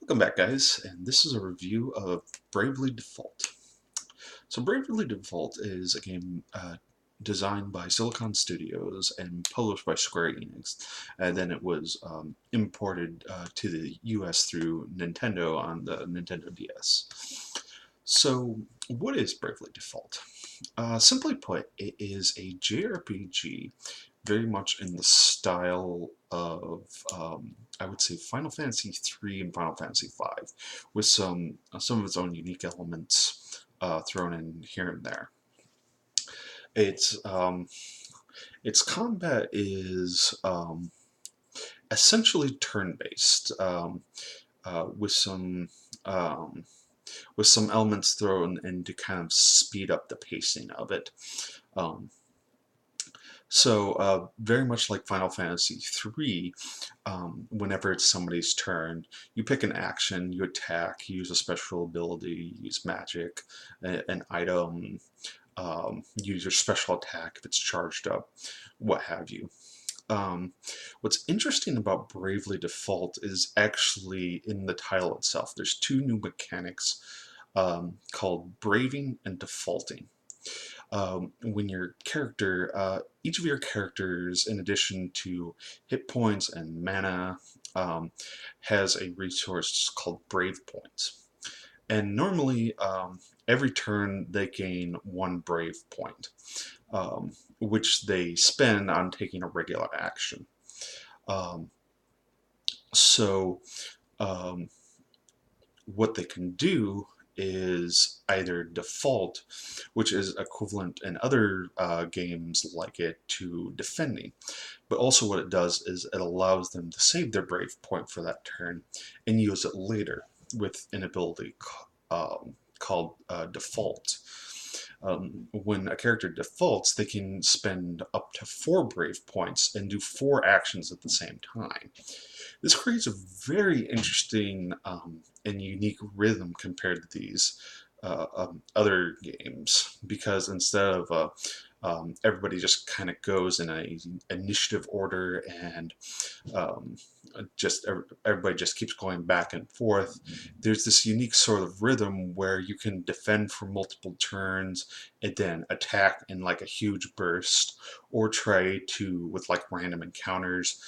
Welcome back, guys, and this is a review of Bravely Default. So Bravely Default is a game designed by Silicon Studios and published by Square Enix, and then it was imported to the US through Nintendo on the Nintendo DS. So what is Bravely Default? Simply put, it is a JRPG very much in the style of, I would say, Final Fantasy III and Final Fantasy V, with some of its own unique elements thrown in here and there. Its its combat is essentially turn-based, um, with some elements thrown in to kind of speed up the pacing of it. Um, very much like Final Fantasy III, whenever it's somebody's turn, you pick an action, you attack, you use a special ability, you use magic, an item, use your special attack if it's charged up, what have you. What's interesting about Bravely Default is actually in the title itself. There's two new mechanics called Braving and Defaulting. When your character, each of your characters, in addition to hit points and mana, has a resource called Brave Points. And normally, every turn they gain one Brave Point, which they spend on taking a regular action. Um, so, um, what they can do is either default, which is equivalent in other games like it to defending. But also what it does is it allows them to save their brave point for that turn and use it later with an ability called default. When a character defaults, they can spend up to 4 brave points and do 4 actions at the same time. This creates a very interesting and unique rhythm compared to these other games, because instead of everybody just kind of goes in a initiative order and um, just everybody just keeps going back and forth. There's this unique sort of rhythm where you can defend for multiple turns and then attack in like a huge burst, or try to, with like random encounters,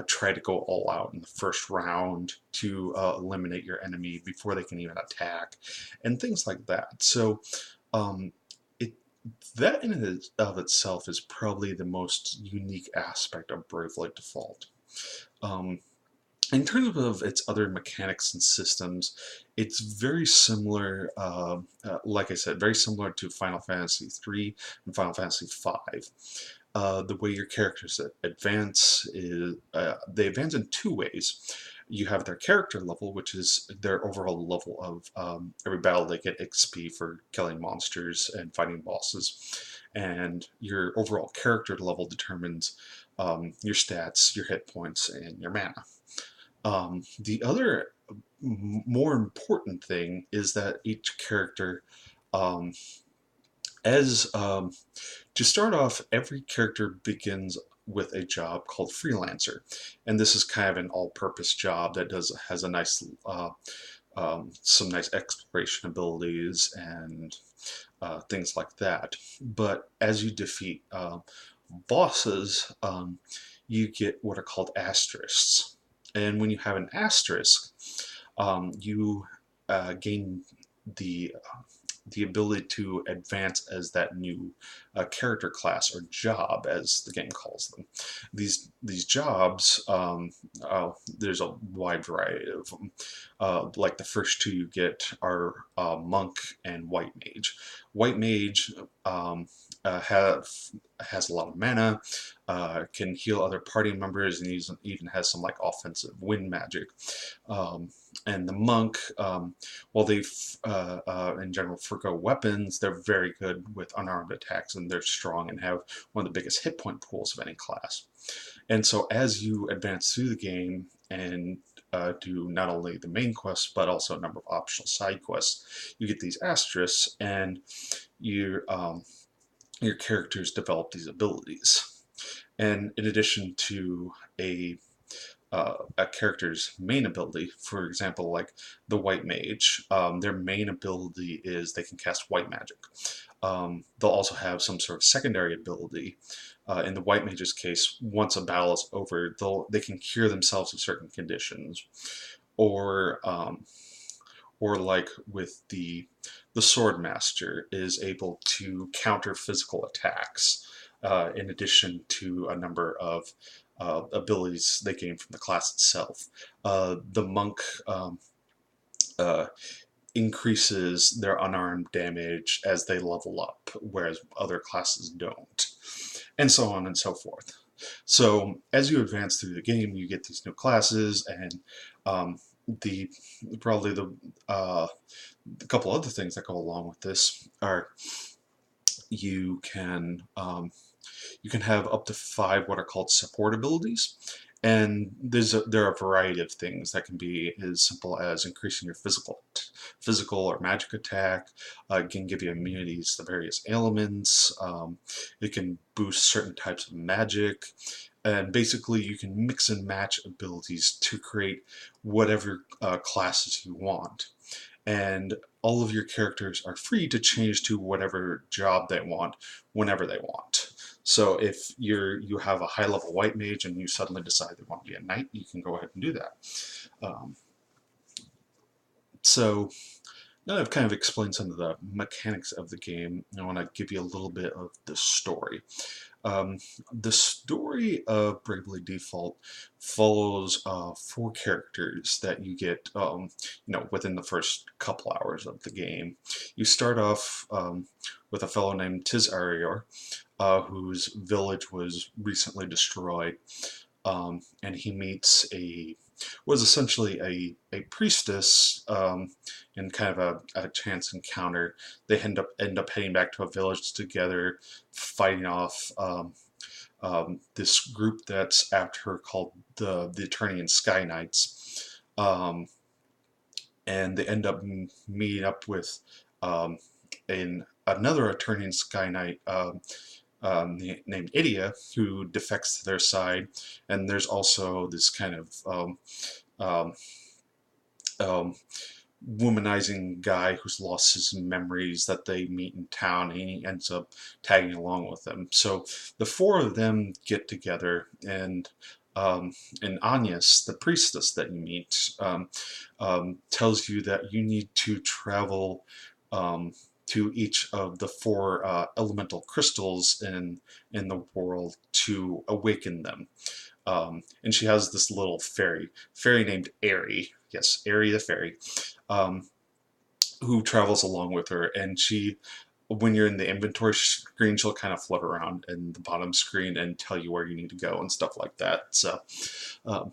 try to go all out in the first round to eliminate your enemy before they can even attack, and things like that. So um, it that in and of itself is probably the most unique aspect of Bravely Default. Um, in terms of its other mechanics and systems, it's very similar, like I said, very similar to Final Fantasy III and Final Fantasy V. The way your characters advance is they advance in two ways. You have their character level, which is their overall level of every battle they get XP for killing monsters and fighting bosses, and your overall character level determines your stats, your hit points, and your mana. The other more important thing is that each character, um, as to start off, every character begins with a job called freelancer, and this is kind of an all-purpose job that has a nice some nice exploration abilities and things like that. But as you defeat bosses, you get what are called asterisks. And when you have an asterisk, you gain the the ability to advance as that new character class or job, as the game calls them. These jobs, there's a wide variety of them. Like the first two you get are monk and white mage. White mage has a lot of mana, can heal other party members, and even has some like offensive wind magic. And the monk, while they in general forgo weapons, they're very good with unarmed attacks, and they're strong and have one of the biggest hit point pools of any class. And so as you advance through the game and do not only the main quest but also a number of optional side quests, you get these asterisks, and your characters develop these abilities. And in addition to a a character's main ability. For example, like the White Mage, their main ability is they can cast white magic. They'll also have some sort of secondary ability. In the White Mage's case, once a battle is over, they can cure themselves of certain conditions, or like with the Sword Master is able to counter physical attacks, in addition to a number of abilities they gain from the class itself. The Monk uh, increases their unarmed damage as they level up, whereas other classes don't, and so on and so forth. So as you advance through the game, you get these new classes, and um, the probably a couple other things that go along with this are you can um, you can have up to 5 what are called support abilities, and there are a variety of things that can be as simple as increasing your physical or magic attack. It can give you immunities to various ailments. It can boost certain types of magic, and basically you can mix and match abilities to create whatever classes you want, and all of your characters are free to change to whatever job they want whenever they want. So if you have a high level white mage and you suddenly decide they want to be a knight, you can go ahead and do that. Um, so now I've kind of explained some of the mechanics of the game, I want to give you a little bit of the story. Um, the story of Bravely Default follows 4 characters that you get, within the first couple hours of the game. You start off with a fellow named Tiz Arior, whose village was recently destroyed, and he meets was essentially a priestess, in kind of a chance encounter. They end up heading back to a village together, fighting off this group that's after her called the Eternian Sky Knights, and they end up meeting up with another Eternian Sky Knight, named Idia, who defects to their side, and there's also this kind of um, um, womanizing guy who's lost his memories that they meet in town, and he ends up tagging along with them. So the 4 of them get together, and Agnes, the priestess that you meet, tells you that you need to travel to each of the 4 elemental crystals in the world to awaken them. And she has this little fairy named Airy. Yes, Airy the fairy, um, who travels along with her. And when you're in the inventory screen, she'll kind of float around in the bottom screen and tell you where you need to go and stuff like that. Um,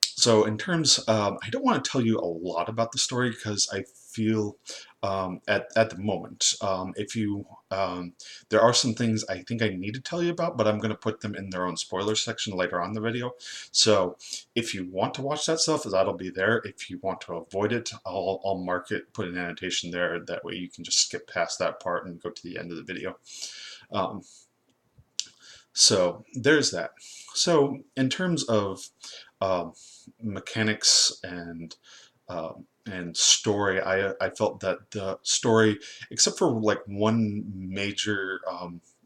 so in terms, I don't want to tell you a lot about the story because I feel at the moment, if you there are some things I think I need to tell you about, but I'm going to put them in their own spoiler section later on in the video. So if you want to watch that stuff, that'll be there. If you want to avoid it, I'll mark it, put an annotation there. That way you can just skip past that part and go to the end of the video. So there's that. So in terms of uh, mechanics and story, I felt that the story, except for like one major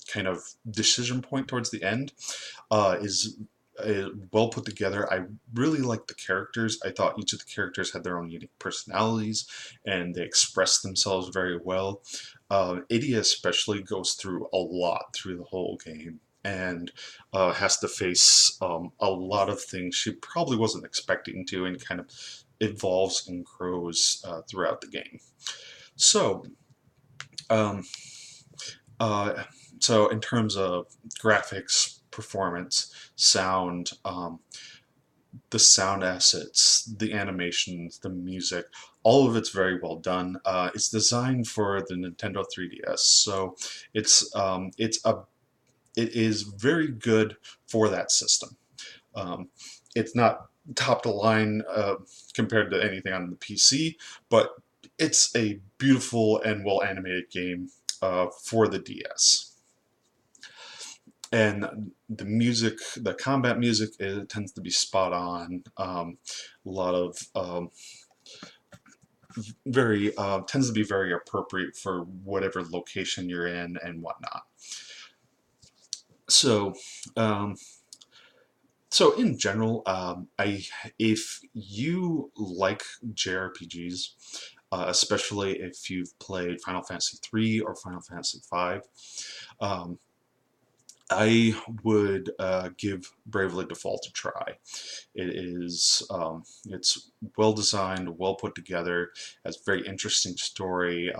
kind of decision point towards the end, is well put together. I really liked the characters. I thought each of the characters had their own unique personalities, and they expressed themselves very well. Idia especially goes through a lot through the whole game, and has to face a lot of things she probably wasn't expecting to, and kind of evolves and grows throughout the game. So, um, uh, so in terms of graphics, performance, sound, the sound assets, the animations, the music, all of it's very well done. It's designed for the Nintendo 3DS, so it is very good for that system. It's not top to line compared to anything on the PC, but it's a beautiful and well animated game for the DS. and the music, the combat music, it tends to be spot on. A lot of very tends to be very appropriate for whatever location you're in and whatnot. So, um, so in general, I if you like JRPGs, especially if you've played Final Fantasy 3 or Final Fantasy 5, um, I would give Bravely Default a try. It is it's well designed, well put together, has a very interesting story.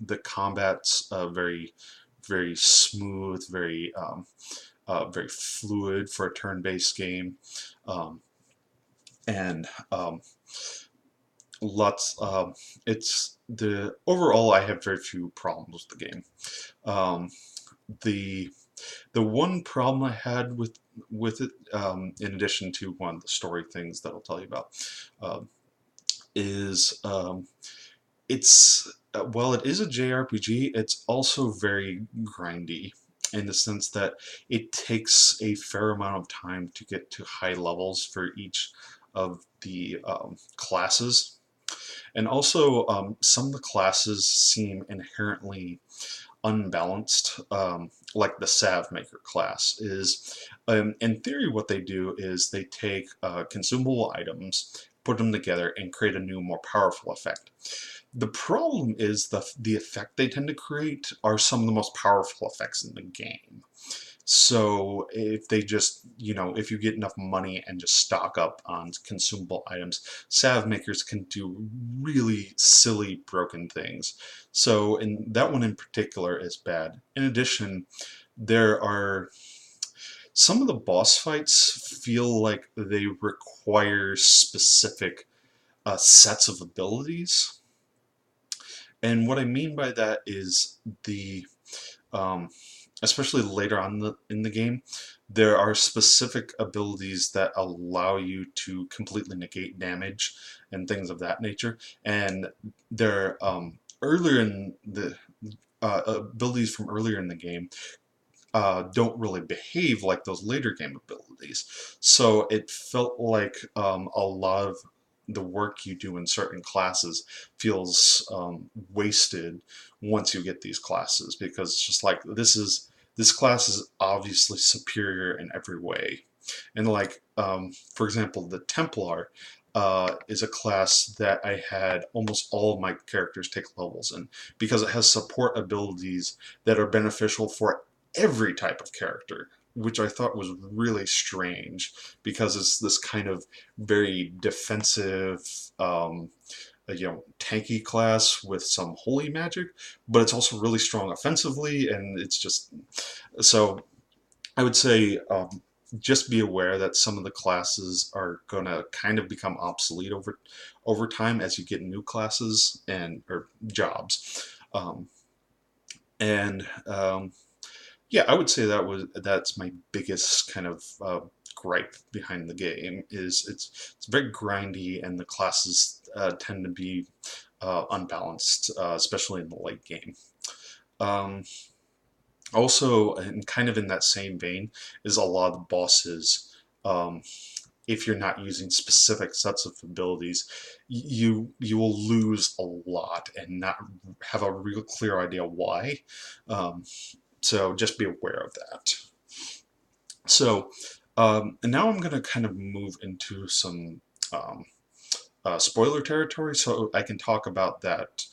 The combat's very smooth, very fluid for a turn-based game, um, and lots. It's the overall. I have very few problems with the game. Um, the The one problem I had with it, in addition to one of the story things that I'll tell you about, um, is it's while it is a JRPG, it's also very grindy in the sense that it takes a fair amount of time to get to high levels for each of the classes, and also some of the classes seem inherently unbalanced, like the Salve Maker class is. In theory, what they do is they take consumable items, put them together, and create a new, more powerful effect. The problem is the effect they tend to create are some of the most powerful effects in the game. So if they just, if you get enough money and just stock up on consumable items, salve makers can do really silly, broken things. So, and that one in particular is bad. In addition, there are some of the boss fights feel like they require specific sets of abilities. And what I mean by that is um, especially later on in the game, there are specific abilities that allow you to completely negate damage and things of that nature. And they're earlier in the abilities from earlier in the game don't really behave like those later game abilities. So it felt like a lot of the work you do in certain classes feels wasted once you get these classes, because it's just like this class is obviously superior in every way. And like for example, the Templar is a class that I had almost all of my characters take levels in, because it has support abilities that are beneficial for every type of character, which I thought was really strange, because it's this kind of very defensive, tanky class with some holy magic, but it's also really strong offensively, and it's just so. I would say just be aware that some of the classes are going to kind of become obsolete over time as you get new classes and or jobs, and yeah, I would say that's my biggest kind of gripe behind the game is it's very grindy, and the classes tend to be unbalanced, especially in the late game. Um, Also, and kind of in that same vein, is a lot of the bosses. If you're not using specific sets of abilities, you will lose a lot and not have a real clear idea why. Um, so just be aware of that. So, and now I'm going to kind of move into some um, spoiler territory, so I can talk about that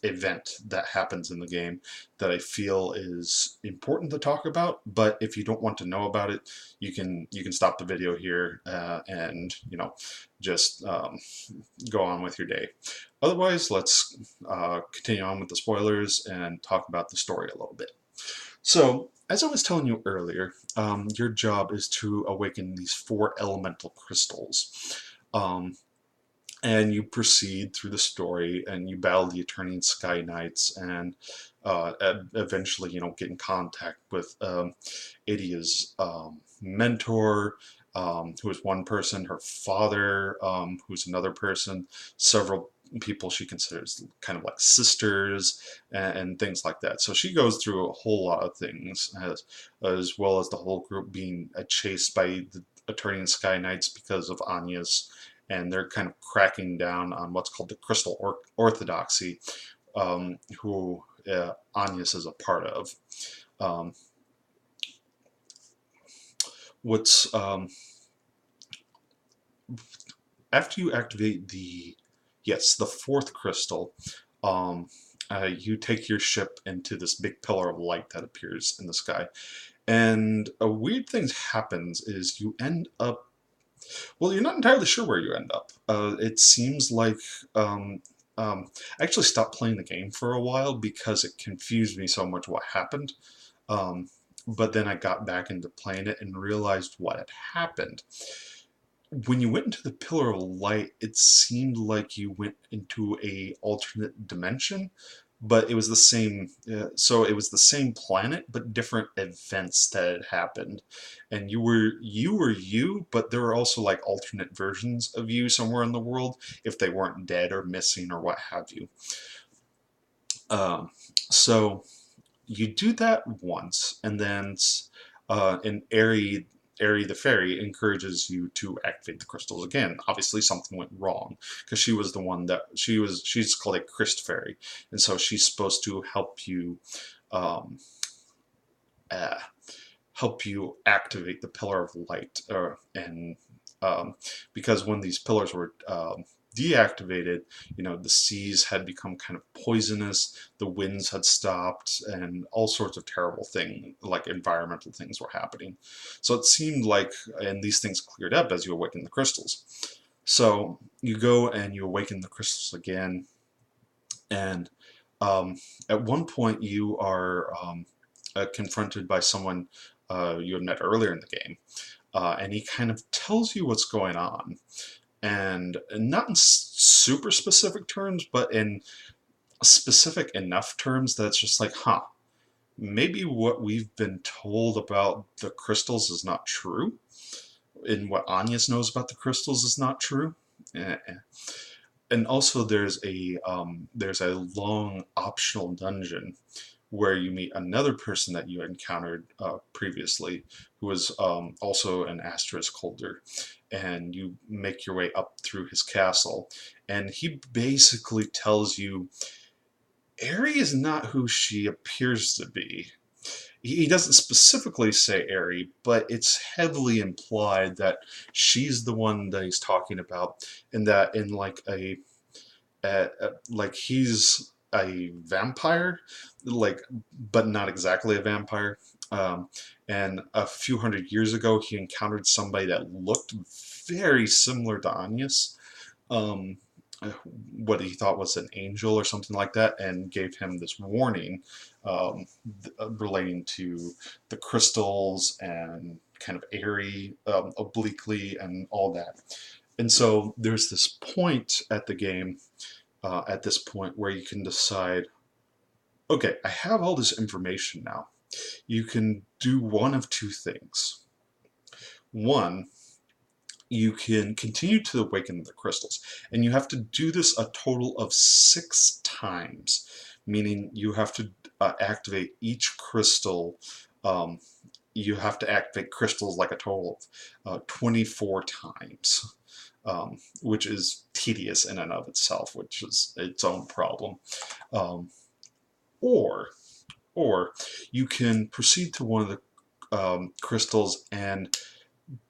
event that happens in the game that I feel is important to talk about. But if you don't want to know about it, you can stop the video here and just go on with your day. Otherwise, let's continue on with the spoilers and talk about the story a little bit. So, as I was telling you earlier, your job is to awaken these four elemental crystals. Um, and you proceed through the story, and you battle the Eternian Sky Knights, and eventually, get in contact with Idia's mentor, who is one person, her father, who's another person, several people she considers kind of like sisters and things like that. So she goes through a whole lot of things, as well as the whole group being chased by the Attorney and Sky Knights because of Anya's, and they're kind of cracking down on what's called the Crystal Orthodoxy, who Anya's is a part of. Um, what's After you activate the fourth crystal, um, you take your ship into this big pillar of light that appears in the sky, and a weird thing happens is you end up, well, you're not entirely sure where you end up. It seems like I actually stopped playing the game for a while because it confused me so much what happened. Um, but then I got back into playing it and realized what had happened. When you went into the Pillar of Light, it seemed like you went into a alternate dimension, but it was the same. So it was the same planet, but different events that had happened, and you were you, but there were also like alternate versions of you somewhere in the world if they weren't dead or missing or what have you. So you do that once, and then an Airy the fairy encourages you to activate the crystals again. Obviously, something went wrong because she was the one that she's called a Christ fairy, and so she's supposed to um, uh, help you activate the pillar of light, and because when these pillars were deactivated, the seas had become kind of poisonous, the winds had stopped, and all sorts of terrible things, like environmental things, were happening. So it seemed like, and these things cleared up as you awaken the crystals. So you go and you awaken the crystals again, and um, at one point you are confronted by someone you had met earlier in the game, and he kind of tells you what's going on, and not in super specific terms, but in specific enough terms that it's just like, huh, maybe what we've been told about the crystals is not true, and what Anya's knows about the crystals is not true. And also there's a long optional dungeon where you meet another person that you encountered previously, who was also an asterisk holder, and you make your way up through his castle, and he basically tells you Aerie is not who she appears to be. He doesn't specifically say Aerie, but it's heavily implied that she's the one that he's talking about, and that in like like he's a vampire, like, but not exactly a vampire. Um, and a few hundred years ago, he encountered somebody that looked very similar to Agnes. Um, what he thought was an angel or something like that, and gave him this warning um, relating to the crystals and kind of airy, obliquely, and all that. And so there's this point at the game, at this point, where you can decide, okay, I have all this information now. You can do one of two things. One, you can continue to awaken the crystals, and you have to do this a total of 6 times, meaning you have to activate each crystal. Um, you have to activate crystals like a total of 24 times, which is tedious in and of itself, which is its own problem. Um, or, or you can proceed to one of the crystals, and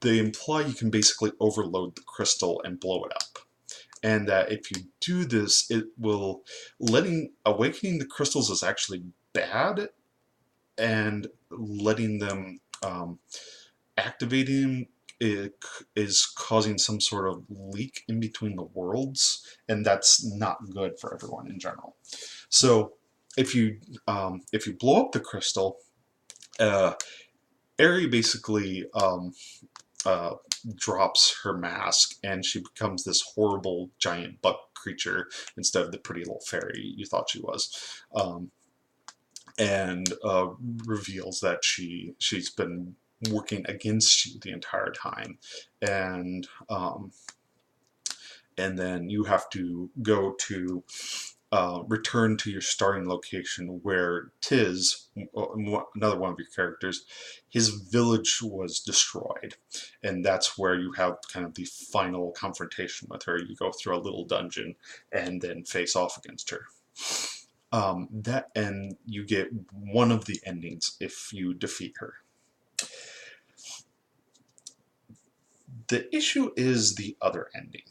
they imply you can basically overload the crystal and blow it up. And that if you do this, it will awakening the crystals is actually bad, and letting them activating it is causing some sort of leak in between the worlds, and that's not good for everyone in general. So if you blow up the crystal, Aerie basically uh, drops her mask, and she becomes this horrible giant bug creature instead of the pretty little fairy you thought she was, and reveals that she's been working against you the entire time, and and then you have to go to return to your starting location where Tiz, another one of your characters, his village was destroyed. And that's where you have kind of the final confrontation with her. You go through a little dungeon and then face off against her. And you get one of the endings if you defeat her. The issue is the other ending.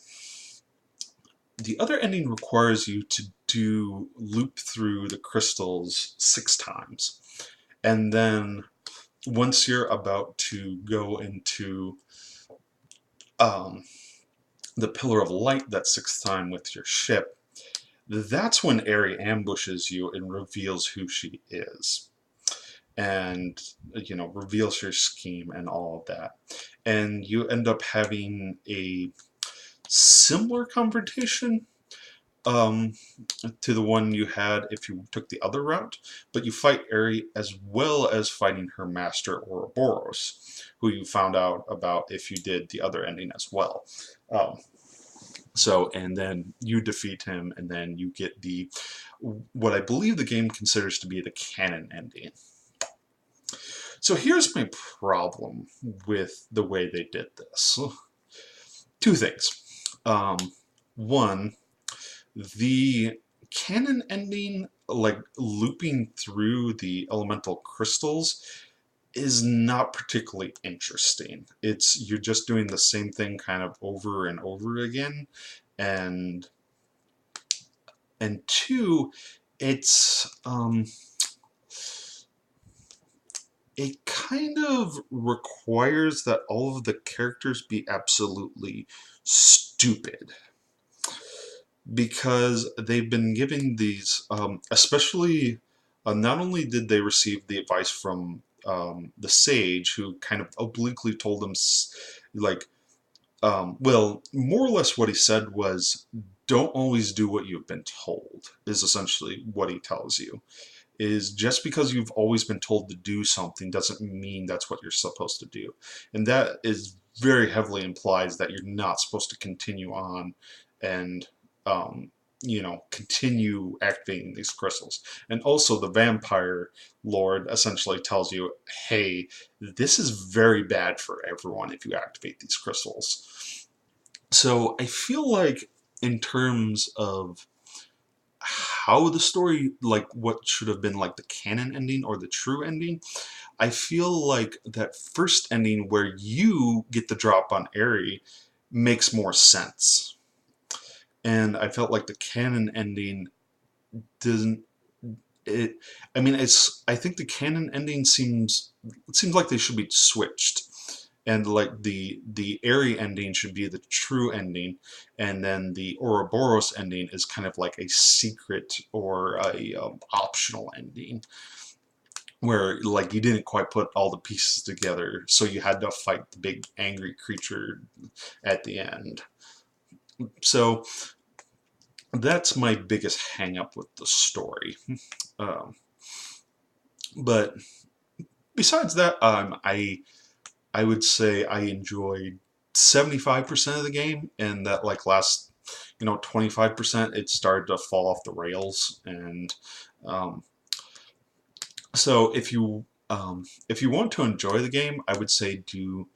The other ending requires you to loop through the crystals 6 times. And then once you're about to go into the Pillar of Light that 6th time with your ship, that's when Aerie ambushes you and reveals who she is. And, you know, reveals her scheme and all of that. And you end up having a similar confrontation to the one you had if you took the other route, but you fight Aerie as well as fighting her master Ouroboros, who you found out about if you did the other ending as well. And then you defeat him, and then you get what I believe the game considers to be the canon ending. So here's my problem with the way they did this. 2 things. One, the canon ending, like looping through the elemental crystals, is not particularly interesting. You're just doing the same thing kind of over and over again, and 2, it kind of requires that all of the characters be absolutely stupid, because they've been giving these, especially, not only did they receive the advice from the sage, who kind of obliquely told them, like, well, more or less what he said was, don't always do what you've been told, is essentially what he tells you. Is just because you've always been told to do something doesn't mean that's what you're supposed to do. And that is very heavily implies that you're not supposed to continue on and continue activating these crystals. And also the vampire lord essentially tells you, hey, this is very bad for everyone if you activate these crystals. So I feel like in terms of how the story, like what should have been like the canon ending or the true ending, I feel like that first ending where you get the drop on Aerie makes more sense. And I felt like the canon ending doesn't. I think the canon ending seems like they should be switched, and like the Aerie ending should be the true ending, and then the Ouroboros ending is kind of like a secret or a optional ending, where like you didn't quite put all the pieces together, so you had to fight the big angry creature at the end. So that's my biggest hang up with the story. But besides that, I would say I enjoyed 75% of the game, and that like last 25% it started to fall off the rails. And so if you want to enjoy the game, I would say do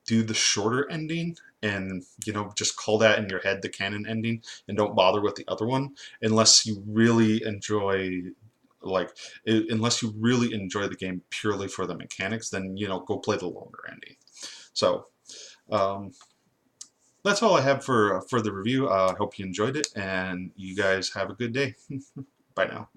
the shorter ending, and just call that in your head the canon ending, and don't bother with the other one unless you really enjoy the game purely for the mechanics. Then go play the longer ending. So that's all I have for the review. I hope you enjoyed it, and you guys have a good day. Bye now.